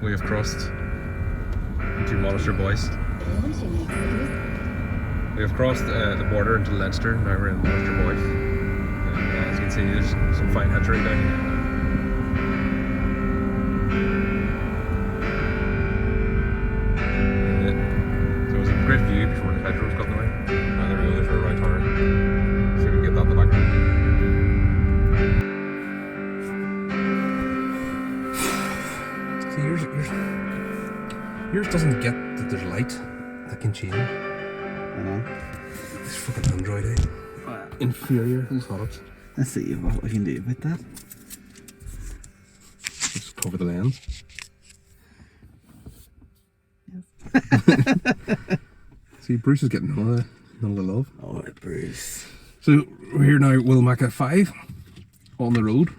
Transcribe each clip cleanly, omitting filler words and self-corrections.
We have crossed into Monasterboice. We have crossed the border into Leinster. Now we're in Monasterboice. And as you can see, there's some fine hatchery down here. So it was a great view before the hedgerows got in the way. Now there we go, there's our right turn. See if we can get that in the background. See, yours doesn't get that there's light that can change. I know. This fucking Android, eh? Inferior product. Let's see what we can do about that. Just cover the lens. See, Bruce is getting none of the love. Alright, Bruce. So we're here now at WilMacca 5 on the road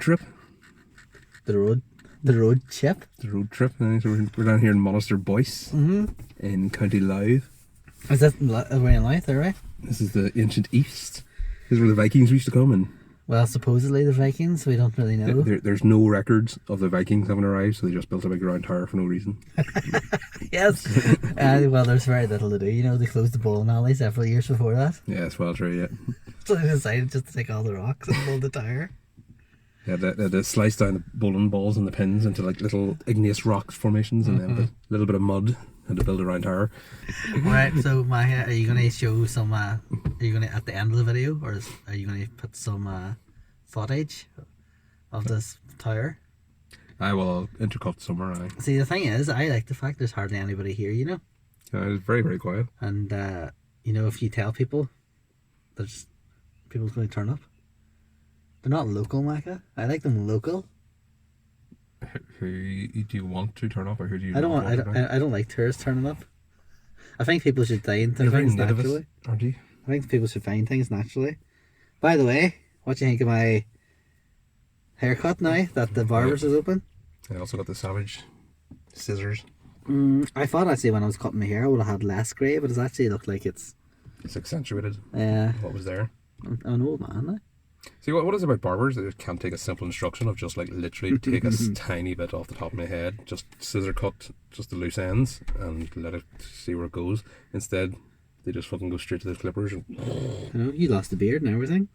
trip. The road chip. The road trip. So we're down here in Monasterboice in County Louth. Is that we're in Louth, right? This is the ancient East. This is where the Vikings used to come, and Well, supposedly the Vikings, we don't really know. there's no records of the Vikings having arrived, so they just built a big round tower for no reason. Yes. Well, there's very little to do. You know, they closed the bowling alley several years before that. Yeah, that's well true, yeah. So they decided just to take all the rocks and build the tower. Yeah, they sliced down the bowling balls and the pins into like little igneous rock formations, and then with a little bit of mud had to build a round tower. Right, so Maya, are you going to show some, are you going to, at the end of the video, or are you going to put some footage of this tower? I will intercut somewhere. See, the thing is, I like the fact there's hardly anybody here, you know? Yeah, it's very, very quiet. And, you know, if you tell people, there's people's going to turn up. They're not local, Macca. I like them local. Who do you want to turn up, or who do you? I don't like tourists turning up. I think people should find things naturally. Aren't you? I think people should find things naturally. By the way, what do you think of my haircut now that the barbers is open? I also got the savage scissors. I thought actually when I was cutting my hair I would have had less grey, but it's actually looked like it's accentuated. What was there? I'm an old man now. See, what is it about barbers? They can't take a simple instruction of just like literally take a tiny bit off the top of my head, just scissor cut just the loose ends and let it see where it goes. Instead, they just fucking go straight to the clippers. And you lost the beard and everything.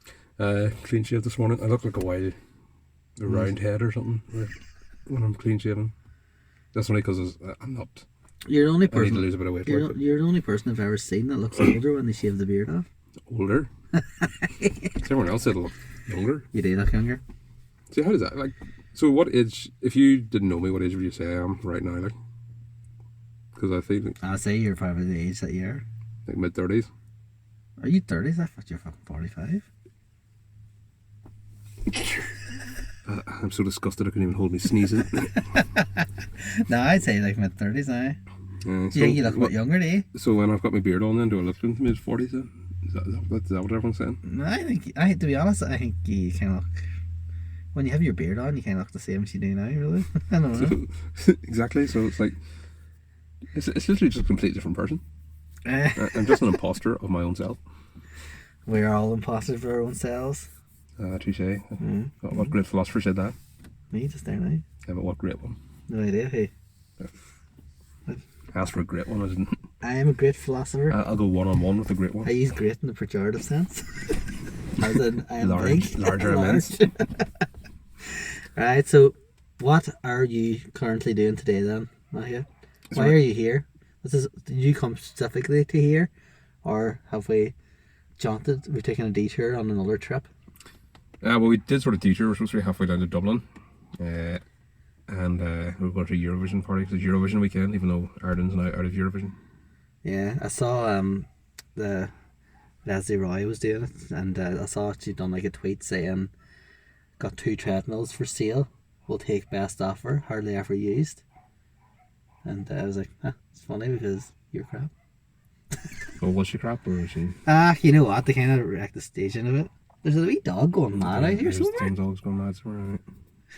Clean shave this morning. I look like a round head or something when I'm clean shaving. That's only because I'm not. You're the only person. I need to lose a bit of weight. You're the only person I've ever seen that looks older when they shave the beard off. Older? Everyone else said look younger. You do look younger. See, how does that, like, so what age, if you didn't know me, what age would you say I am right now, like? Because I think I'd say you're probably the age that you are. Like mid-30s. Are you 30s? I thought you were fucking 45. I'm so disgusted I couldn't even hold me sneezing. No, I'd say like mid-30s now. So Yeah, you look a bit younger, do you? So when I've got my beard on then, do I look in mid-40s then? Is that what everyone's saying? No, to be honest, I think you kind of look, when you have your beard on, you kind of look the same as you do now, really. I don't know. Exactly, so it's like, it's literally just a completely different person. I'm just an imposter of my own self. We're all imposters for our own selves. Touche. What great philosopher said that? Me, just there now. Yeah, but what great one? No idea who. I asked for a great one, I didn't. I am a great philosopher. I'll go one-on-one with a great one. I use great in the pejorative sense. As in, I am large, big. larger, immense. Right, so what are you currently doing today then, Maya? Why are you here? Did you come specifically to here? Or have we jaunted? We've taken a detour on another trip? Well, we did sort of detour. We're supposed to be halfway down to Dublin. And we're going to a Eurovision party because it's Eurovision weekend, even though Ireland's now out of Eurovision. Yeah, I saw the Leslie Roy was doing it, and I saw she'd done like a tweet saying, got 2 treadmills for sale, we'll take best offer, hardly ever used. And I was like, it's funny because you're crap. Oh, was she crap or was she? You know what, they kind of wrecked the staging of it. There's a wee dog going mad out here somewhere. Some dogs going mad somewhere,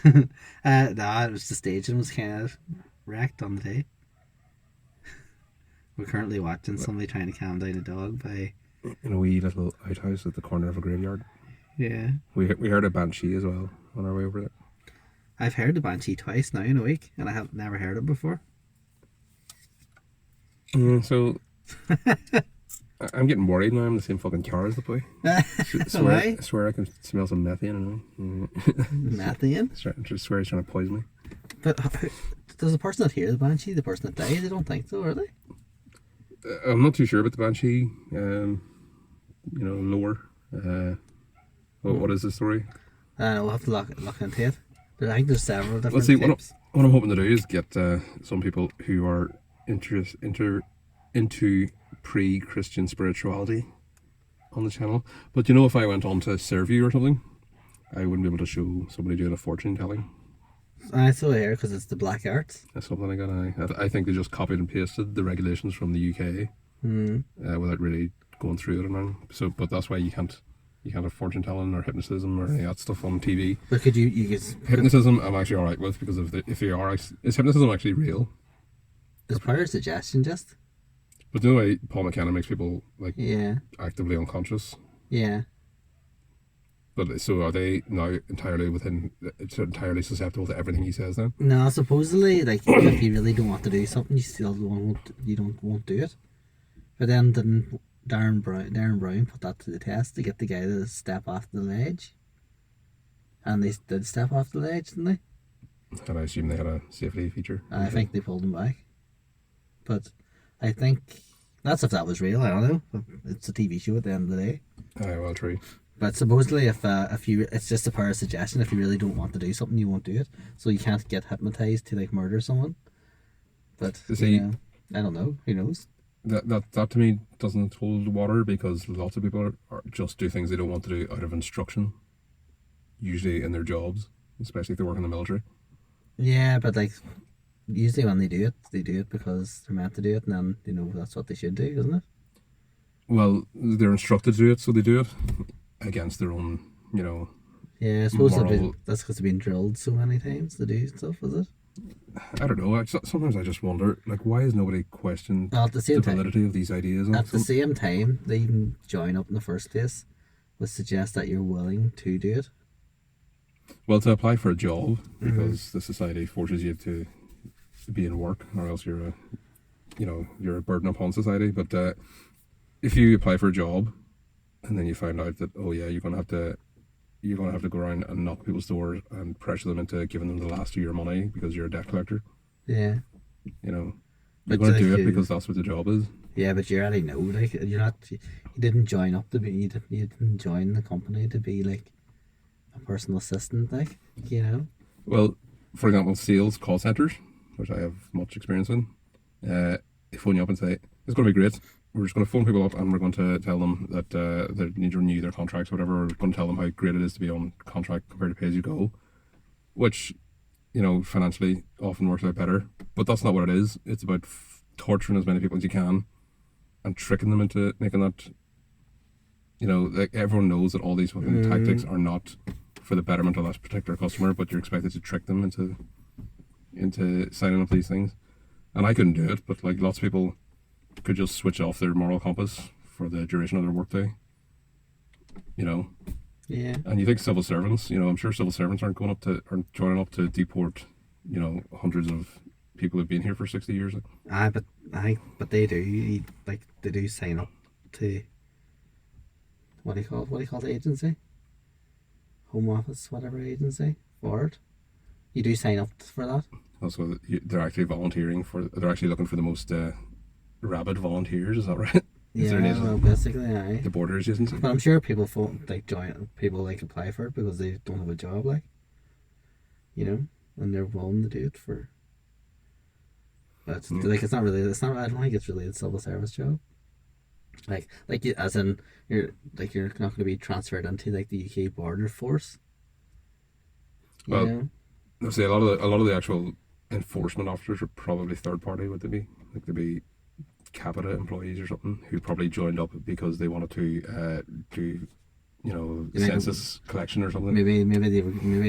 right? Nah, it was the staging was kind of wrecked on the day. We're currently watching somebody trying to calm down a dog by in a wee little outhouse at the corner of a graveyard. Yeah. We heard a banshee as well on our way over there. I've heard the banshee twice now in a week, and I have never heard it before. So I'm getting worried now. I'm in the same fucking car as the boy. I Why? swear I can smell some methane. Methane? I swear he's trying to poison me. But does the person that hears the banshee, the person that dies? I don't think so, are they? I'm not too sure about the banshee. Lore. What is the story? We'll have to look into it. But I think there's several different Let's see. types. What I'm hoping to do is get some people who are into pre-Christian spirituality on the channel. But if I went on to Serve-You or something, I wouldn't be able to show somebody doing a fortune telling. I saw here because it's the black arts. That's something I think they just copied and pasted the regulations from the UK without really going through it and all. So, but that's why you can't have fortune telling or hypnotism or any of that stuff on TV. But could you could hypnotism? I'm actually all right with, because if you are, is hypnotism actually real? It's part of suggestion, just. But the way Paul McKenna makes people actively unconscious. Yeah. But so are they now entirely susceptible to everything he says then? No, supposedly, like if you really don't want to do something, you still won't do it. But then didn't Darren Brown put that to the test to get the guy to step off the ledge? And they did step off the ledge, didn't they? And I assume they had a safety feature. I think they pulled him back. But I think that's if that was real. I don't know. It's a TV show at the end of the day. Aye, well, true. But supposedly, if you, it's just a power of suggestion. If you really don't want to do something, you won't do it. So you can't get hypnotized to like murder someone. But I don't know. Who knows? That to me doesn't hold water, because lots of people are just do things they don't want to do out of instruction. Usually in their jobs, especially if they work in the military. Yeah, but like usually when they do it because they're meant to do it, and then that's what they should do, isn't it? Well, they're instructed to do it, so they do it against their own, Yeah, I suppose that's because they've been drilled so many times to do stuff, is it? I don't know. Sometimes I just wonder, like, why has nobody questioned the validity of these ideas? At the same time, they even join up in the first place would suggest that you're willing to do it. Well, to apply for a job, because the society forces you to be in work, or else you're a burden upon society. But if you apply for a job, and then you find out that, oh yeah, you're gonna have to go around and knock people's doors and pressure them into giving them the last of your money because you're a debt collector. Yeah. You're going to do it because that's what the job is. Yeah, but you already know, like, you're not. You didn't join up to be. You didn't join the company to be like a personal assistant, like. Well, for example, sales call centers, which I have much experience in. They phone you up and say it's going to be great. We're just going to phone people up and we're going to tell them that they need to renew their contracts or whatever. We're going to tell them how great it is to be on contract compared to pay as you go, which, financially often works out better. But that's not what it is. It's about torturing as many people as you can and tricking them into making that, like, everyone knows that all these fucking tactics are not for the betterment of that particular customer, but you're expected to trick them into signing up these things. And I couldn't do it, but like lots of people could just switch off their moral compass for the duration of their workday. Yeah. And you think civil servants, I'm sure civil servants aren't joining up to deport, hundreds of people who've been here for 60 years. But they do, like, they do sign up to what do you call the agency? Home Office, whatever agency for it. You do sign up for that. Also, they're actually volunteering they're actually looking for the most rabid volunteers, is that right? Well, basically, aye. The Borders agency. But I'm sure people apply for it because they don't have a job, like, and they're willing to do it for. But it's not. I don't think it's really a civil service job. Like as in you're not going to be transferred into like the UK border force. Well, I'd say a lot of the actual enforcement officers are probably third party. Would they be? Like, they'd be Capita employees or something who probably joined up because they wanted to do census collection or something. Maybe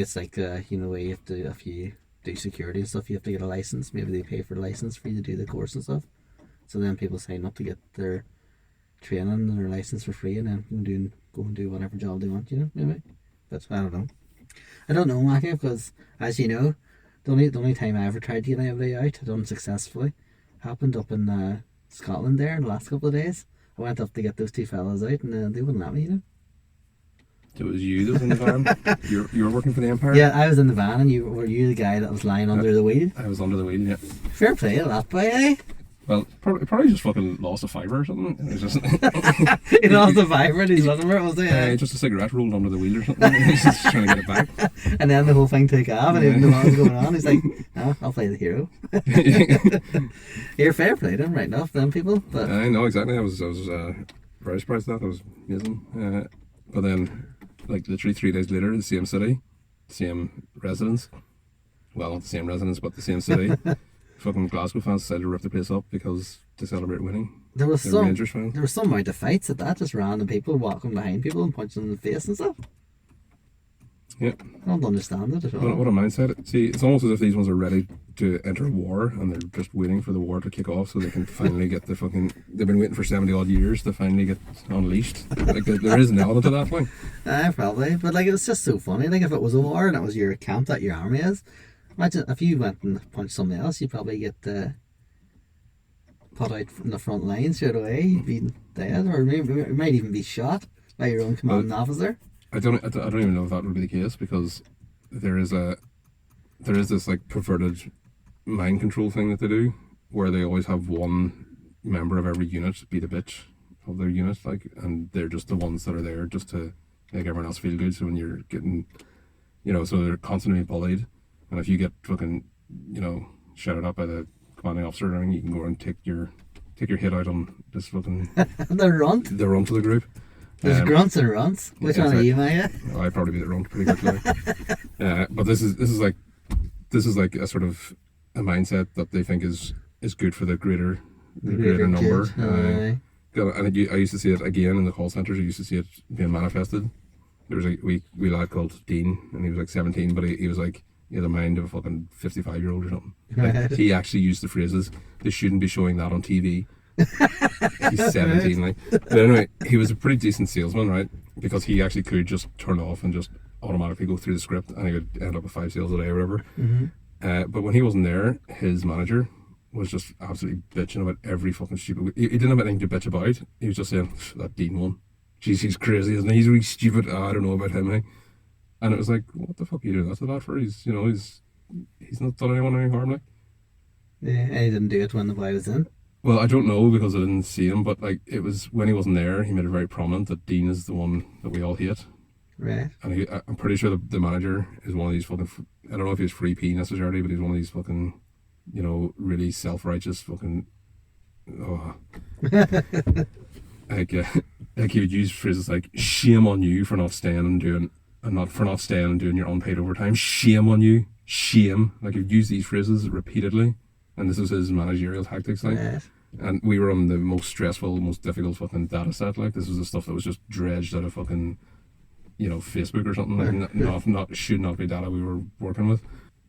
it's like you have to, if you do security and stuff, you have to get a license. Maybe they pay for the license for you to do the course and stuff. So then people sign up to get their training and their license for free, and then go and do whatever job they want. Maybe. But I don't know. I don't know, Macca, because as you know, the only time I ever tried to get anybody out, I done successfully, happened up in Scotland there in the last couple of days. I went up to get those two fellas out, and they wouldn't let me, It was you that was in the van. You were working for the Empire. Yeah, I was in the van, and were you the guy that was lying under the wheel? I was under the wheel. Yeah. Fair play to that boy, eh? Well, probably just fucking lost a fiver or something. It was just He lost the fiver and he's looking for it, was he? just a cigarette rolled under the wheel or something. He's just trying to get it back. And then the whole thing took off and he didn't know what was going on. He's like, "No, I'll play the hero." You're fair play to him, right enough, them people. But I know exactly. I was very surprised at that. That was amazing. But then, like literally 3 days later, the same city, same residence. Well, not the same residence, but the same city. Fucking Glasgow fans decided to rip the place up because to celebrate winning. there was They were some Rangers fans. there was some amount of fights at that, just random people walking behind people and punching them in the face and stuff. Yeah. I don't understand it at all. What a mindset. See, it's almost as if these ones are ready to enter a war and they're just waiting for the war to kick off so they can finally get the fucking... They've been waiting for 70 odd years to finally get unleashed. Like, there is an element to that thing. Probably. But like, it was just so funny. Like, if it was a war and it was your camp that your army is, imagine if you went and punched somebody else, you'd probably get put out in the front line straight away. You'd be dead, or maybe you might even be shot by your own commanding officer. I don't even know if that would be the case because there is this like perverted mind control thing that they do where they always have one member of every unit be the bitch of their unit, like, and they're just the ones that are there just to make everyone else feel good. So when you're getting, so they're constantly bullied, and if you get fucking, shouted at by the commanding officer, I mean, you can go and take your hit out on this fucking The runt. the runt of the group. There's grunts and runts. Which one are you, Maya? I'd probably be the runt pretty quickly. But this is like a sort of a mindset that they think is good for the greater number. I think I used to see it again in the call centres. I used to see it being manifested. There was a wee lad called Dean, and he was like 17, but he was like, he had the mind of a fucking 55-year-old or something. Like, he actually used the phrases, "They shouldn't be showing that on TV." He's 17, like. But anyway, he was a pretty decent salesman, right? Because he actually could just turn off and just automatically go through the script, and he would end up with 5 sales a day or whatever. Mm-hmm. But when he wasn't there, his manager was just absolutely bitching about every fucking stupid... He didn't have anything to bitch about. He was just saying, "That Dean one. Jeez, he's crazy, isn't he? He's really stupid. I don't know about him, eh?" And it was like, what the fuck are you doing that to that for? He's not done anyone any harm, like. Yeah, and he didn't do it when the boy was in. Well, I don't know because I didn't see him, but like it was when he wasn't there, he made it very prominent that Dean is the one that we all hate. Right. And I'm pretty sure the manager is one of these fucking... I don't know if he's free P necessarily, but he's one of these fucking, really self-righteous fucking... Oh. like he would use phrases like, "Shame on you for not staying and doing your unpaid overtime. Shame on you. Shame." Like, he'd use these phrases repeatedly. And this is his managerial tactics thing. Right. And we were on the most stressful, most difficult fucking data set. Like, this was the stuff that was just dredged out of fucking, Facebook or something. Like, should not be data we were working with.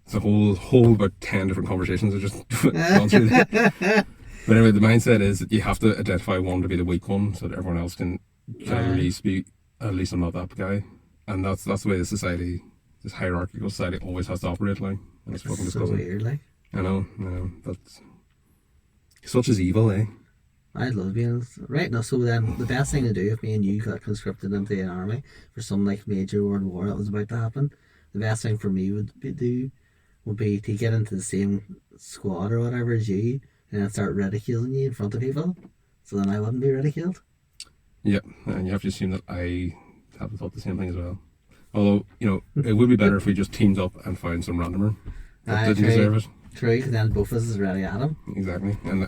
It's a whole about 10 different conversations that just gone through that. But anyway, the mindset is that you have to identify one to be the weak one so that everyone else can at least be, at least I'm not that guy. And that's the way this hierarchical society always has to operate, like. And it's fucking disgusting. So weird, like. I know, but such is evil, eh? I'd love being right now. So then, the best thing to do if me and you got conscripted into the army for some like major world war that was about to happen, the best thing for me would be to get into the same squad or whatever as you, and then start ridiculing you in front of people, so then I wouldn't be ridiculed. Yep, and you have to assume that I have thought the same thing as well. Although, it would be better if we just teamed up and found some randomer that didn't deserve it. True, then both of us is ready at him.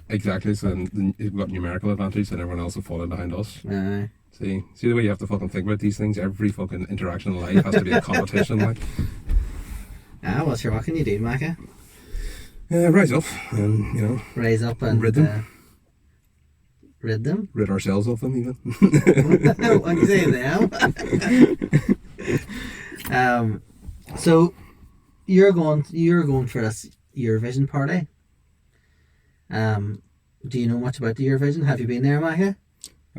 Exactly, so then you've got numerical advantage and everyone else will fall in behind us. Aye. See the way you have to fucking think about these things? Every fucking interaction in life has to be a competition, like. Well, sure, what can you do, Macca? Rise up and, Rise up and... rid them. Rid them? Rid ourselves of them, even. What you say now? So, you're going for this Eurovision party. Do you know much about the Eurovision? Have you been there, Macca?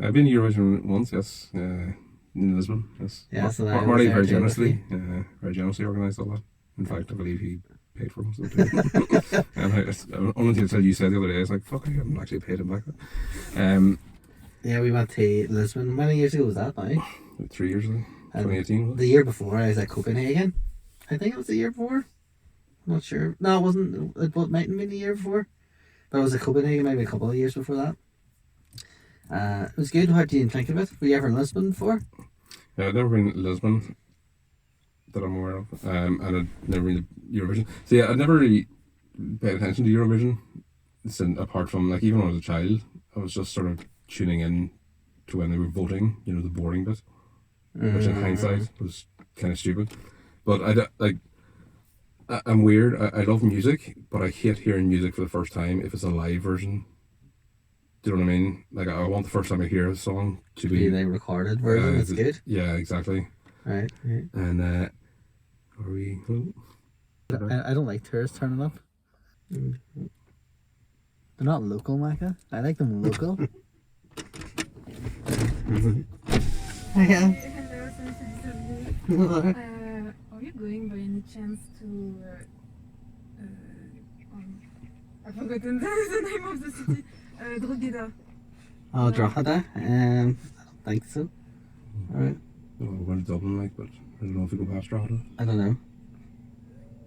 I've been to Eurovision once, yes. in Lisbon. Yes. Yeah, so that Marty was very there too with very generously organised all that. In fact, I believe he paid for most of it too. And only until you said the other day, I was like, fuck, I haven't actually paid him back. Yeah, we went to Lisbon. How many years ago was that now? 3 years ago. And 2018. the year before, I was at Copenhagen. I think it was the year before. I'm not sure. No, it wasn't. It might have been the year before. But I was at Copenhagen maybe a couple of years before that. It was good. How do you think of it? Were you ever in Lisbon before? Yeah, I've never been to Lisbon that I'm aware of. And I've never been to Eurovision. So yeah, I've never really paid attention to Eurovision. Apart from, like, even when I was a child, I was just sort of tuning in to when they were voting, you know, the boring bit. Which in hindsight was kind of stupid. But I'm weird. I love music, but I hate hearing music for the first time if it's a live version. Do you know what I mean? Like, I want the first time I hear a song to be the recorded version. That's good. Yeah, exactly. Right. And are we? I don't like tourists turning up. They're not local, Macca. I like them local. Yeah. Hello, are you going by any chance to I've forgotten the name of the city. Drogheda. Oh, Drogheda? I don't think so. Alright. Well, we're going to Dublin, like, but I don't know if we go past Drogheda. I don't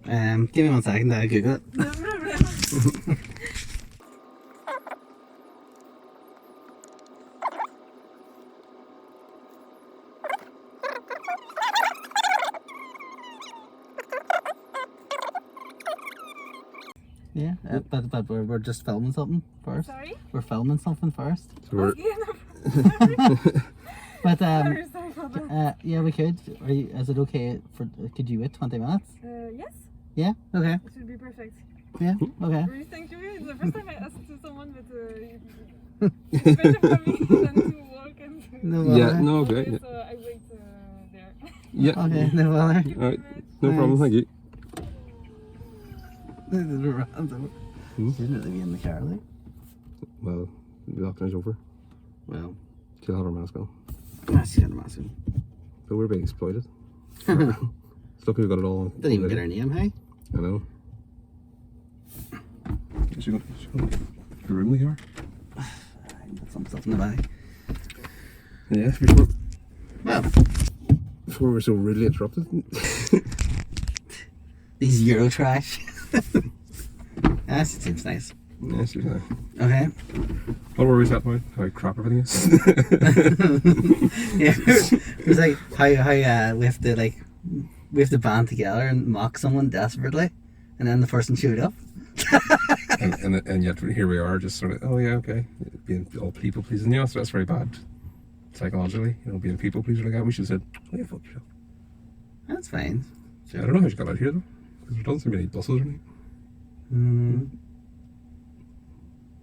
know. Give me 1 second, I'll Google it. No problem. Yeah, but we're just filming something first. Sorry? We're filming something first. So we're, Okay, no problem. But Sorry for that. yeah, we could. Is it okay could you wait 20 minutes? Yes, Yeah. Okay. it will be perfect. Yeah. Okay. Really, thank you. It's the first time I asked to someone, but it's better for me than to walk and to... No yeah, bother. no, okay. Okay, Yeah. so I wait there. Yeah. Okay. No bother. Thank you very Alright. much. No problem, thank you. Shouldn't really be in the car, like. Well, the lockdown's over. Well, Still have our mask on. that's kind of massive. But we're being exploited. It's lucky we got it all on. Didn't even get our name, hey? I know. She got the room we are. Some stuff in the bag. Yeah, Well, before we were so rudely interrupted. these Euro trash. That seems nice. Yeah, she's nice. Okay. What were we talking about? How crap everything is. Yeah, it was like how we have to band together and mock someone desperately, and then the person showed up. and yet here we are, just sort of, oh yeah, okay, being all people pleasing. You know, so that's very bad psychologically. You know, being a people pleaser like that. We should have said, oh yeah, fuck yourself. That's fine. Yeah, I don't know how she got out here though, because there doesn't seem to be any buses or anything.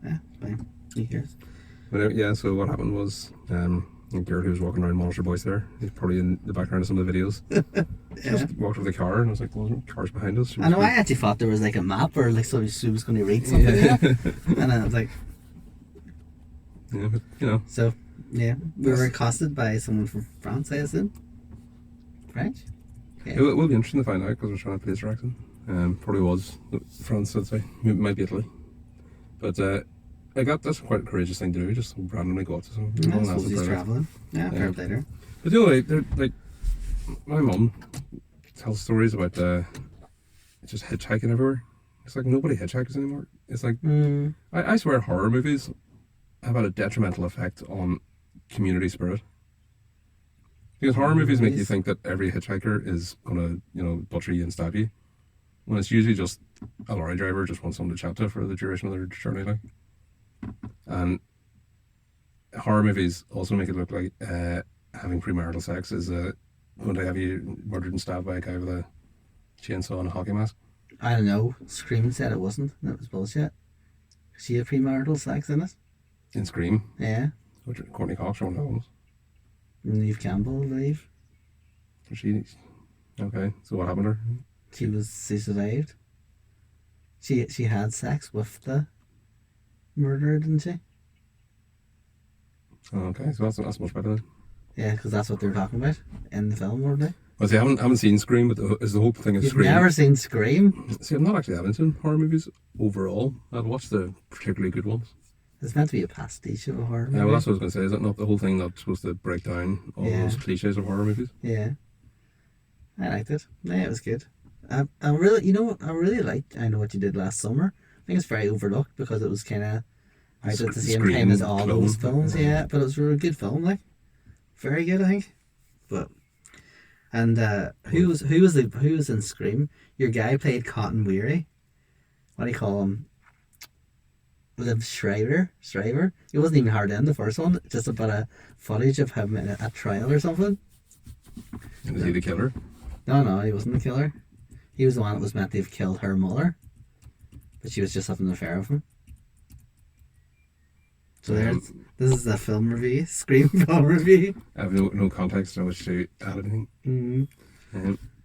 Yeah, it's fine. Who cares? But yeah, so what happened was, a girl who was walking around Monasterboice there, he's probably in the background of some of the videos. She just walked with the car, and I was like, well, cars behind us. I know. I actually thought there was like a map or like so she was going to read something, Yeah. and then I was like, Yeah, but you know. so yeah, we were accosted by someone from France, I assume. French. Yeah. It will be interesting to find out because we're trying to place her accent. Probably was France, I'd say. It might be Italy. But that's quite a courageous thing to do, just randomly go up to someone. I suppose he's travelling. Yeah, fair play there. But the other way, they're like, my mum tells stories about just hitchhiking everywhere. It's like nobody hitchhikes anymore. It's like, I swear horror movies have had a detrimental effect on community spirit. Because horror movies make you think that every hitchhiker is gonna, you know, butcher you and stab you, when it's usually just a lorry driver just wants someone to chat to for the duration of their journey. Like, and horror movies also make it look like having premarital sex is going to have you murdered and stabbed by a guy with a chainsaw and a hockey mask. I don't know. Scream said it wasn't. That was bullshit. She had premarital sex in it. In Scream, Yeah. which Courtney Cox or one of the ones. Neve Campbell, I believe. Okay, so what happened to her? She survived. She had sex with the murderer, didn't she? Oh, okay, so that's much better then. Yeah, because that's what they were talking about in the film, weren't they? Well, see, I haven't seen Scream, but is the whole thing of You've Scream. never seen Scream? See, I'm not actually that into horror movies overall. I'd watch the particularly good ones. It's meant to be a pastiche of a horror movie. Yeah, well, that's what I was going to say. Is it not the whole thing that's supposed to break down all those cliches of horror movies? Yeah. I liked it. Yeah, it was good. I really, you know what, I really liked I Know What You Did Last Summer. I think it's very overlooked because it was kind of out at the same time as all those films, yeah. But it was a really good film, like. Very good, I think. But and who was in Scream? Your guy played Cotton Weary. What do you call him? Liv Schreiber. He wasn't even hard in the first one. Just about a footage of him in a trial or something. And is he the killer? No, he wasn't the killer. He was the one that was meant to have killed her mother, but she was just having an affair with him. So this is the film review, Scream film review. I have no context in which to add anything.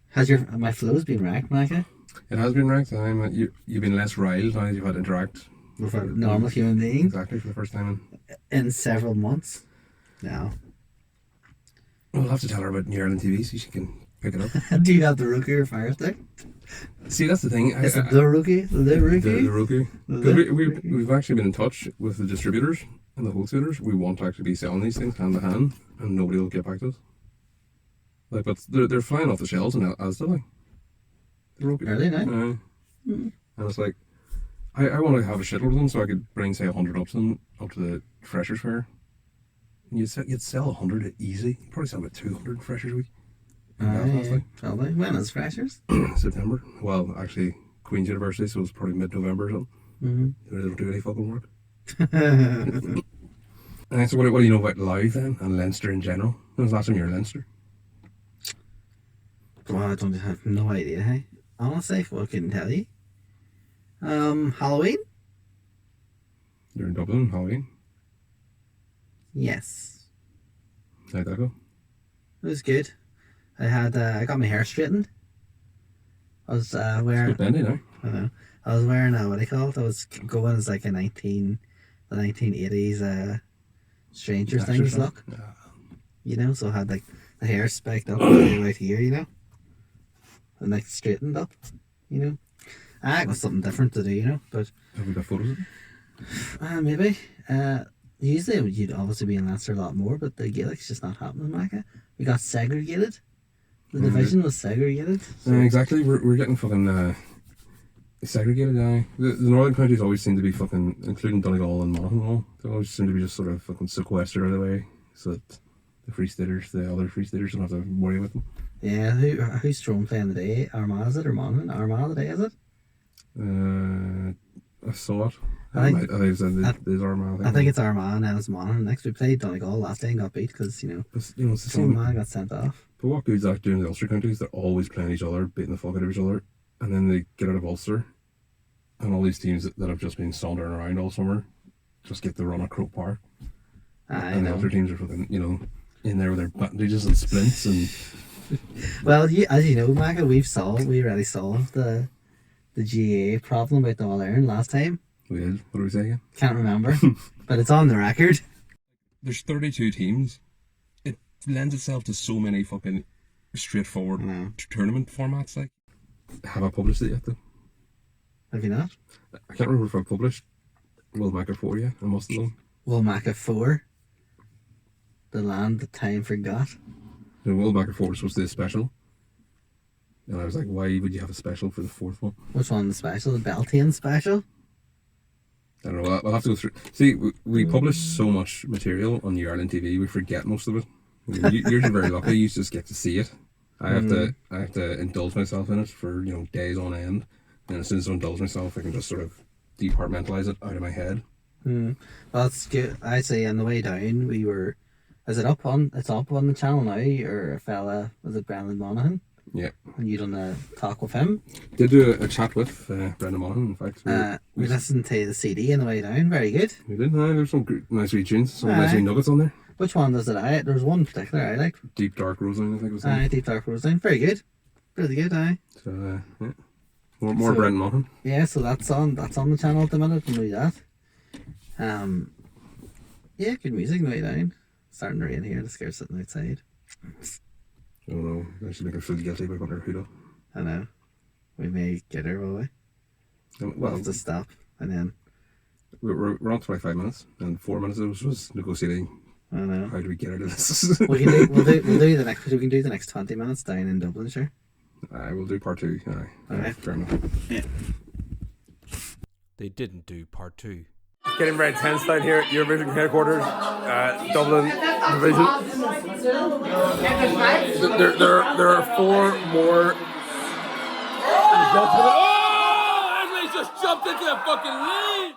Has my flow's been wrecked, Macca? It has been wrecked. You've been less riled now as you've had to interact with a normal human being. Exactly, for the first time in several months. No. We'll have to tell her about New Ireland TV so she can pick it up. Do you have the Rookie or Fire Stick? See, that's the thing. Is it the Rookie? The Rookie? The Rookie. We've actually been in touch with the distributors and the wholesalers. We want to actually be selling these things hand to hand, and nobody will get back to us. Like, but they're flying off the shelves in Asda, like. The Rookie. Are they now? And it's like, I want to have a shitload of them so I could bring, say, 100 up to the Freshers Fair. And you'd sell 100 easy. You'd probably sell about 200 Freshers a week. Probably. When is Freshers? September. Well, actually, Queen's University, so it's probably mid-November or something. They don't do any fucking work. So what do you know about Louth then, and Leinster in general? When was the last time you were in Leinster? Well, I have no idea, hey? Honestly, I couldn't tell you. Halloween? You're in Dublin, Halloween? Yes. How'd that go? It was good. I got my hair straightened. I was wearing. It's good bendy now. I know. I was wearing what do you call it? I was going as like the 1980s Stranger Things look. Yeah. You know, so I had like the hair spiked up right here, you know, and like straightened up, you know. It was something different to do, you know. But have we got photos of it? Maybe. Usually you'd obviously be in Leinster a lot more, but the Gaelic's just not happening, Macca. We got segregated. The division was segregated. So. Exactly. We're getting fucking segregated now. The northern counties always seem to be fucking, including Donegal and Monaghan and all, they always seem to be just sort of fucking sequestered out of the way so that the other Free Staters don't have to worry about them. Yeah, who's Strong playing today? Armagh, is it, or Monaghan? Armagh today, is it? I saw it. I think it's Armagh. I think it's Armagh and then it's Monaghan. Next we played Donegal last day and got beat because, it's the same. Got sent off. But what good's that doing in the Ulster counties? They're always playing each other, beating the fuck out of each other, and then they get out of Ulster, and all these teams that have just been sauntering around all summer just get to run at Croke Park. And the Ulster teams are fucking, in there with their bandages and splints and. Well, as you know, Macca, we already solved the GAA problem about the All-Ireland last time. We did. What did we say again? Can't remember, but it's on the record. There's 32 teams. It lends itself to so many fucking straightforward tournament formats. Like, have I published it yet though? Have you not? I can't remember if I published WilMacca 4 yet. I must have done. WilMacca 4. The land that time forgot. The WilMacca 4 was supposed to be a special. And I was like, why would you have a special for the fourth one? Which one the special? The Beltane special? I don't know. I'll have to go through. See, we publish so much material on New Ireland TV, we forget most of it. You're very lucky. You just get to see it. I have to indulge myself in it for days on end. And as soon as I indulge myself, I can just sort of departmentalize it out of my head. Well, that's good. I say on the way down, we were. Is it up on? It's up on the channel now. Or a fella, was it Brendan Monaghan? Yeah. And you done a talk with him? Did do a chat with Brendan Monaghan, in fact. We listened to the CD on the way down. Very good. We did. There's some nice wee tunes, some nice wee nuggets on there. Which one does it? There was one particular I liked. Deep Dark Roseline, I think it was. Deep Dark Roseline. Very good. Really good. So yeah. More Brendan Monaghan. Yeah. So that's on the channel at the minute. Can do that. Yeah, good music. No way down. starting to rain here. The scared sitting outside. Oh no, I should make her feel guilty by putting her hood up. I know. We may get her, will we? We'll have to stop and then. We're on 25 minutes, and 4 minutes of it was negotiating. I know. How do we get out of this? We'll do the next. We can do the next 20 minutes down in Dublin, sure. I will do part 2. Okay. Fair enough. Yeah. They didn't do part 2. Getting very tense down here at Eurovision headquarters, Dublin division. There are 4 more. Oh! Everybody just jumped into the fucking lead!